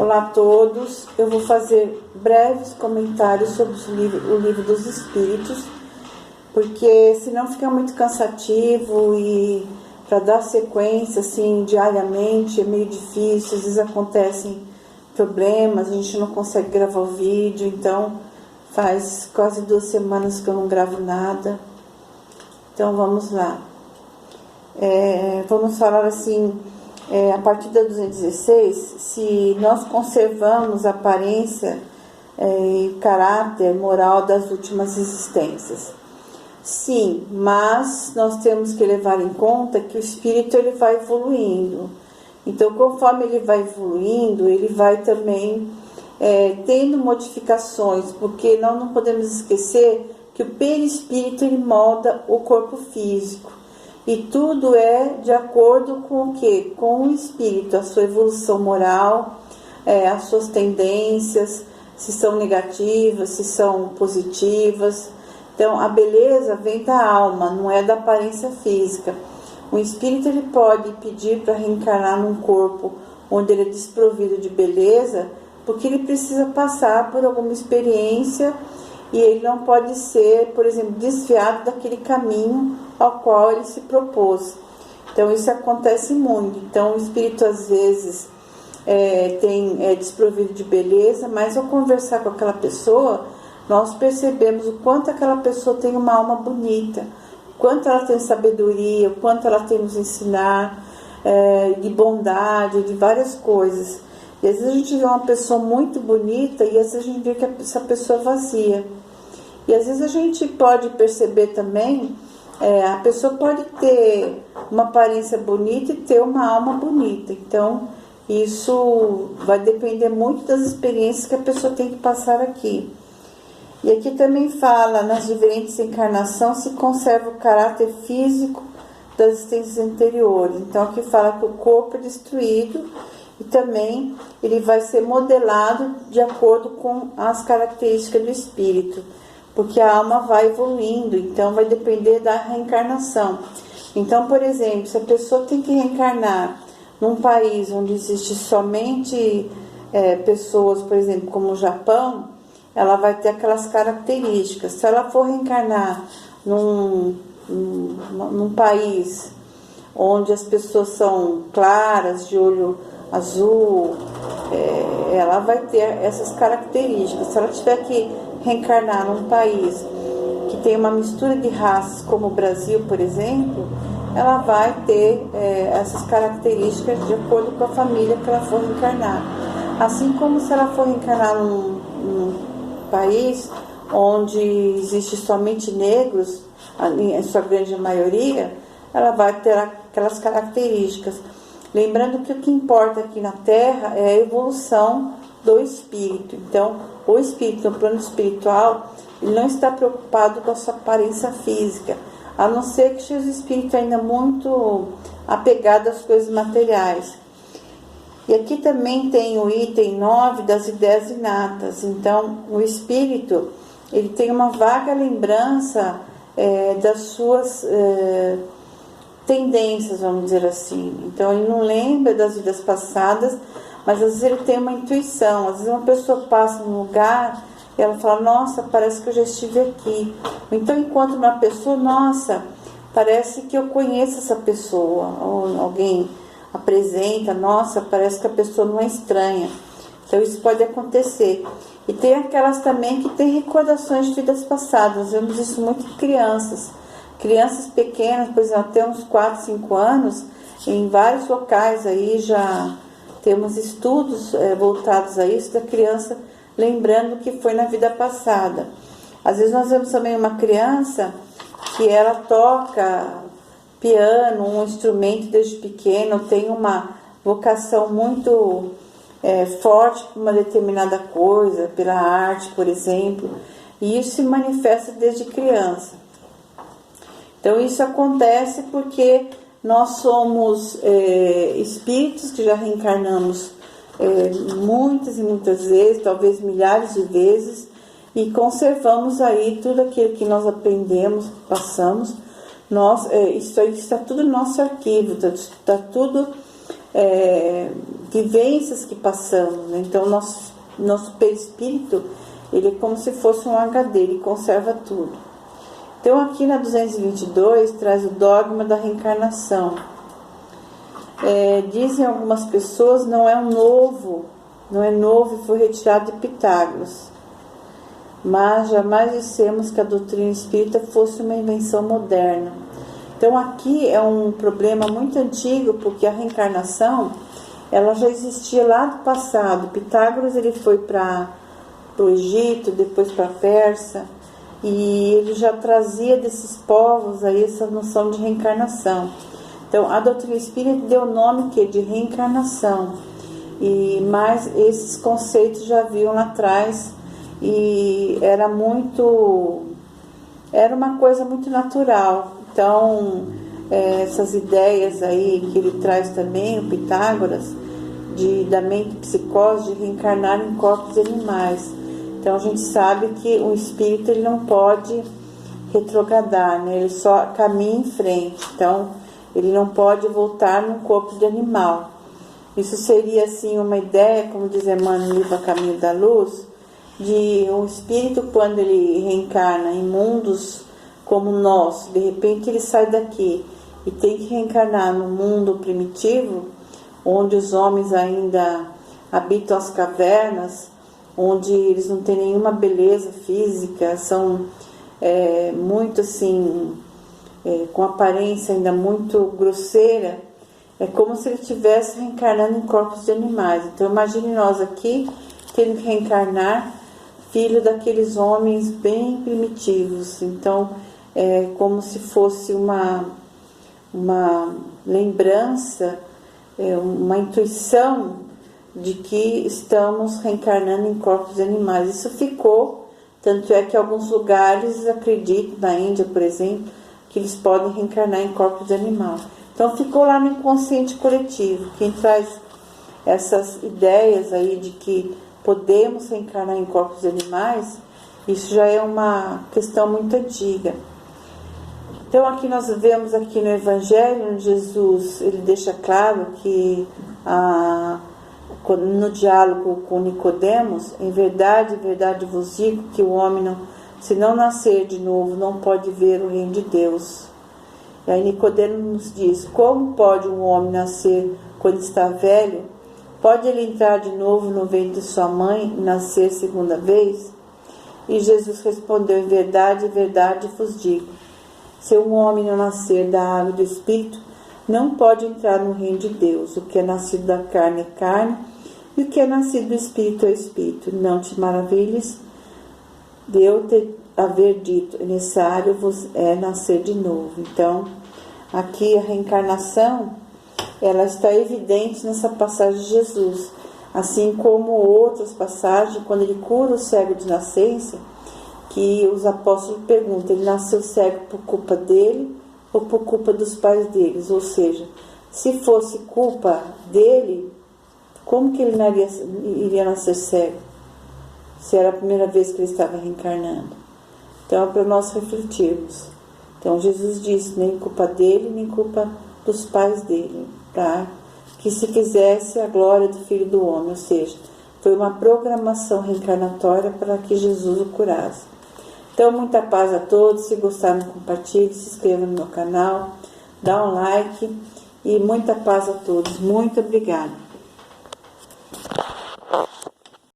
Olá a todos, eu vou fazer breves comentários sobre o livro dos Espíritos, porque senão fica muito cansativo e para dar sequência assim diariamente é meio difícil, às vezes acontecem problemas, a gente não consegue gravar o vídeo, então faz quase 2 semanas que eu não gravo nada. Então vamos lá. Vamos falar assim, a partir da 216, se nós conservamos a aparência e caráter moral das últimas existências. Sim, mas nós temos que levar em conta que o espírito ele vai evoluindo. Então, conforme ele vai evoluindo, ele vai também tendo modificações, porque nós não podemos esquecer que o perispírito ele molda o corpo físico. E tudo é de acordo com o quê? Com o espírito, a sua evolução moral, as suas tendências, se são negativas, se são positivas. Então, a beleza vem da alma, não é da aparência física. O espírito ele pode pedir para reencarnar num corpo onde ele é desprovido de beleza, porque ele precisa passar por alguma experiência e ele não pode ser, por exemplo, desviado daquele caminho ao qual ele se propôs. Então isso acontece muito. Então o espírito às vezes é desprovido de beleza, mas ao conversar com aquela pessoa, nós percebemos o quanto aquela pessoa tem uma alma bonita, o quanto ela tem sabedoria, o quanto ela tem nos ensinar, de bondade, de várias coisas. E às vezes a gente vê uma pessoa muito bonita e às vezes a gente vê que essa pessoa é vazia. E às vezes a gente pode perceber também, a pessoa pode ter uma aparência bonita e ter uma alma bonita. Então, isso vai depender muito das experiências que a pessoa tem que passar aqui. E aqui também fala, nas diferentes encarnações se conserva o caráter físico das existências anteriores. Então, aqui fala que o corpo é destruído e também ele vai ser modelado de acordo com as características do espírito, porque a alma vai evoluindo, então vai depender da reencarnação. Então, por exemplo, se a pessoa tem que reencarnar num país onde existe somente pessoas, por exemplo, como o Japão, ela vai ter aquelas características. Se ela for reencarnar num país onde as pessoas são claras, de olho azul, ela vai ter essas características. Se ela tiver que reencarnar num país que tem uma mistura de raças, como o Brasil, por exemplo, ela vai ter essas características de acordo com a família que ela for reencarnar. Assim como se ela for reencarnar num país onde existe somente negros, em sua grande maioria, ela vai ter aquelas características. Lembrando que o que importa aqui na Terra é a evolução do espírito. Então, o espírito, no plano espiritual, ele não está preocupado com a sua aparência física, a não ser que seja o espírito ainda muito apegado às coisas materiais. E aqui também tem o item 9 das ideias inatas. Então, o espírito ele tem uma vaga lembrança das suas tendências, vamos dizer assim. Então, ele não lembra das vidas passadas, mas às vezes ele tem uma intuição. Às vezes uma pessoa passa num lugar e ela fala, nossa, parece que eu já estive aqui. Então, enquanto uma pessoa, nossa, parece que eu conheço essa pessoa. Ou alguém apresenta, nossa, parece que a pessoa não é estranha. Então, isso pode acontecer. E tem aquelas também que têm recordações de vidas passadas. Vemos isso muito em crianças. Crianças pequenas, por exemplo, até uns 4, 5 anos, em vários locais aí já temos estudos voltados a isso, da criança lembrando que foi na vida passada. Às vezes nós vemos também uma criança que ela toca piano, um instrumento desde pequeno, tem uma vocação muito forte por uma determinada coisa, pela arte, por exemplo, e isso se manifesta desde criança. Então isso acontece porque nós somos espíritos que já reencarnamos muitas e muitas vezes, talvez milhares de vezes, e conservamos aí tudo aquilo que nós aprendemos, passamos. Isso aí está tudo no nosso arquivo, está tudo vivências que passamos, né? Então, nosso perispírito, ele é como se fosse um HD, ele conserva tudo. Então, aqui na 222, traz o dogma da reencarnação. Dizem algumas pessoas, não é novo e foi retirado de Pitágoras. Mas jamais dissemos que a doutrina espírita fosse uma invenção moderna. Então, aqui é um problema muito antigo, porque a reencarnação, ela já existia lá do passado. Pitágoras, ele foi para o Egito, depois para a Pérsia, e ele já trazia desses povos aí essa noção de reencarnação. Então, a doutrina espírita deu o nome de reencarnação, mas esses conceitos já haviam lá atrás, e era uma coisa muito natural. Então, essas ideias aí que ele traz também, o Pitágoras, da mente psicose, de reencarnar em corpos de animais. Então, a gente sabe que o espírito, ele não pode retrogradar, né? Ele só caminha em frente. Então, ele não pode voltar num corpo de animal. Isso seria, assim, uma ideia, como diz Emmanuel no livro A Caminho da Luz, de um espírito, quando ele reencarna em mundos como o nosso, de repente ele sai daqui e tem que reencarnar no mundo primitivo, onde os homens ainda habitam as cavernas, onde eles não têm nenhuma beleza física, são muito assim, com aparência ainda muito grosseira. É como se ele estivesse reencarnando em corpos de animais. Então imagine nós aqui tendo que reencarnar filho daqueles homens bem primitivos. Então é como se fosse uma lembrança, uma intuição de que estamos reencarnando em corpos de animais. Isso ficou, tanto é que alguns lugares acreditam, na Índia, por exemplo, que eles podem reencarnar em corpos de animal. Então ficou lá no inconsciente coletivo. Quem traz essas ideias aí de que podemos reencarnar em corpos de animais, isso já é uma questão muito antiga. Então aqui nós vemos aqui no Evangelho, Jesus, ele deixa claro que no diálogo com Nicodemos, em verdade vos digo que o homem, se não nascer de novo, não pode ver o reino de Deus. E aí Nicodemos nos diz, como pode um homem nascer quando está velho? Pode ele entrar de novo no ventre de sua mãe e nascer segunda vez? E Jesus respondeu, em verdade vos digo, se um homem não nascer da água e do Espírito, não pode entrar no reino de Deus. O que é nascido da carne é carne, e o que é nascido do Espírito é Espírito. Não te maravilhes de eu haver dito, é necessário vos nascer de novo. Então, aqui a reencarnação, ela está evidente nessa passagem de Jesus, assim como outras passagens, quando ele cura o cego de nascença, que os apóstolos perguntam, ele nasceu cego por culpa dele ou por culpa dos pais deles? Ou seja, se fosse culpa dele, como que ele iria nascer cego? Se era a primeira vez que ele estava reencarnando. Então é para nós refletirmos. Então Jesus disse, nem culpa dele, nem culpa dos pais dele, tá? Que se quisesse a glória do Filho do Homem, ou seja, foi uma programação reencarnatória para que Jesus o curasse. Então, muita paz a todos. Se gostaram, compartilhe, se inscreva no meu canal, dá um like e muita paz a todos. Muito obrigada.